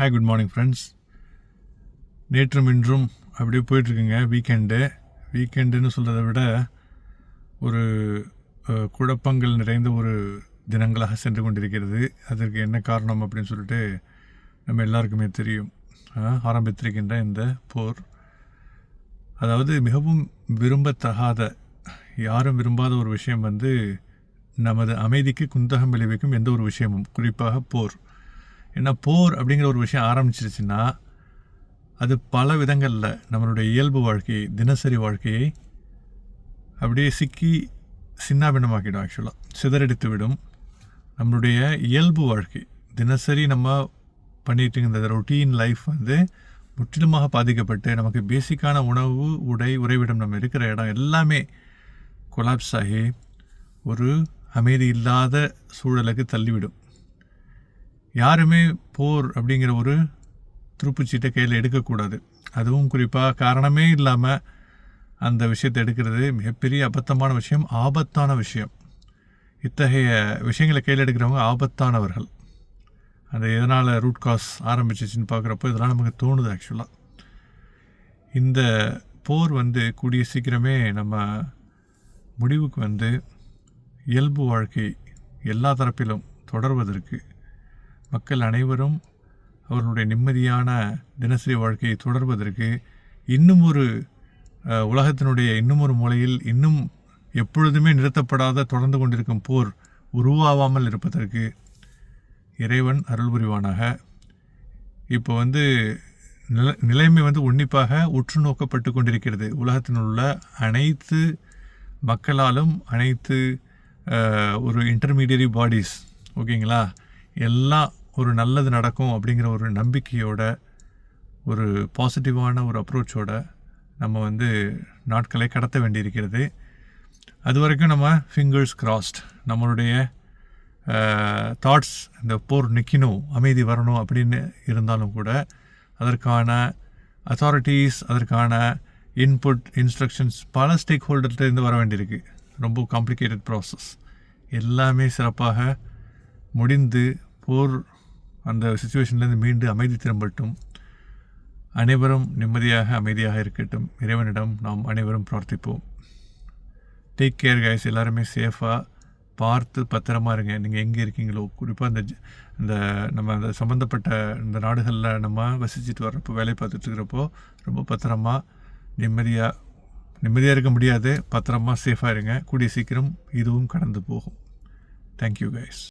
Hi, good morning friends. நேற்றும் இன்றும் அப்படியே போயிட்டுருக்குங்க. வீக்கெண்டுன்னு சொல்கிறத விட ஒரு குழப்பங்கள் நிறைந்த ஒரு தினங்களாக சென்று கொண்டிருக்கிறது. அதற்கு என்ன காரணம் அப்படின்னு சொல்லிட்டு நம்ம எல்லாருக்குமே தெரியும். ஆரம்பித்திருக்கின்ற இந்த போர், அதாவது மிகவும் விரும்பத்தகாத, யாரும் விரும்பாத ஒரு விஷயம் நமது அமைதிக்கு குந்தகம் விளைவிக்கும் எந்த ஒரு விஷயமும், குறிப்பாக போர். ஏன்னா போர் அப்படிங்கிற ஒரு விஷயம் ஆரம்பிச்சிருச்சுன்னா அது பல விதங்களில் நம்மளுடைய இயல்பு வாழ்க்கையை, தினசரி வாழ்க்கையை அப்படியே சிக்கி சின்னாபின்னமாக்கிடும். ஆக்சுவலாக சிதறடித்து விடும். நம்மளுடைய இயல்பு வாழ்க்கை, தினசரி நம்ம பண்ணிட்டு இருந்த ரொட்டீன் லைஃப் முற்றிலுமாக பாதிக்கப்பட்டு, நமக்கு பேசிக்கான உணவு, உறைவிடம், நம்ம இருக்கிற இடம் எல்லாமே கொலாப்ஸ் ஆகி ஒரு அமைதி இல்லாத சூழலுக்கு தள்ளிவிடும். யாருமே போர் அப்படிங்கிற ஒரு துருப்புச்சீட்டை கையில் எடுக்கக்கூடாது. அதுவும் குறிப்பாக காரணமே இல்லாமல் அந்த விஷயத்தை எடுக்கிறது மிகப்பெரிய அபத்தமான விஷயம், ஆபத்தான விஷயம். இத்தகைய விஷயங்களை கையில் எடுக்கிறவங்க ஆபத்தானவர்கள். அந்த எதனால் ரூட் காஸ் ஆரம்பிச்சிச்சின்னு பார்க்குறப்போ இதெல்லாம் நமக்கு தோணுது. ஆக்சுவலாக இந்த போர் கூடிய சீக்கிரமே நம்ம முடிவுக்கு இயல்பு வாழ்க்கை எல்லா தரப்பிலும் தொடர்வதற்கு, மக்கள் அனைவரும் அவர்களுடைய நிம்மதியான தினசரி வாழ்க்கையை தொடர்வதற்கு, இன்னும் ஒரு உலகத்தினுடைய இன்னும் ஒரு மூலையில் இன்னும் எப்பொழுதுமே நிறுத்தப்படாத தொடர்ந்து கொண்டிருக்கும் போர் உருவாகாமல் இருப்பதற்கு இறைவன் அருள் புரிவானாக. இப்போ நிலைமை உன்னிப்பாக உற்று நோக்கப்பட்டு கொண்டிருக்கிறது. உலகத்தில் உள்ள அனைத்து மக்களாலும், அனைத்து ஒரு இன்டர்மீடியரி பாடிஸ், ஓகேங்களா, எல்லாம் ஒரு நல்லது நடக்கும் அப்படிங்கிற ஒரு நம்பிக்கையோட, ஒரு பாசிட்டிவான ஒரு அப்ரோச்சோட நம்ம நாட்களை கடத்த வேண்டியிருக்கிறது. அது வரைக்கும் நம்ம ஃபிங்கர்ஸ் கிராஸ்ட், நம்மளுடைய தாட்ஸ் இந்த போர் நிற்கணும், அமைதி வரணும் அப்படின்னு இருந்தாலும் கூட அதற்கான அத்தாரிட்டிஸ், அதற்கான இன்புட், இன்ஸ்ட்ரக்ஷன்ஸ் பல ஸ்டேக் ஹோல்டர்லேருந்து வர வேண்டியிருக்கு. ரொம்ப காம்ப்ளிகேட்டட் ப்ராசஸ். எல்லாமே சிறப்பாக முடிந்து போர் அந்த சிச்சுவேஷன்லேருந்து மீண்டு அமைதி திரும்பட்டும். அனைவரும் நிம்மதியாக அமைதியாக இருக்கட்டும். இறைவனிடம் நாம் அனைவரும் பிரார்த்திப்போம். Take care guys. எல்லாருமே சேஃபாக பார்த்து பத்திரமா இருங்க. நீங்கள் எங்கே இருக்கீங்களோ, குறிப்பாக இந்த நம்ம அந்த சம்மந்தப்பட்ட இந்த நாடுகளில் நம்ம வசிச்சுட்டு வர்றப்போ, வேலை பார்த்துட்டு இருக்கிறப்போ ரொம்ப பத்திரமா, நிம்மதியாக இருக்க முடியாது. பத்திரமா சேஃபாக இருங்க. கூடிய சீக்கிரம் இதுவும் கடந்து போகும். Thank you guys.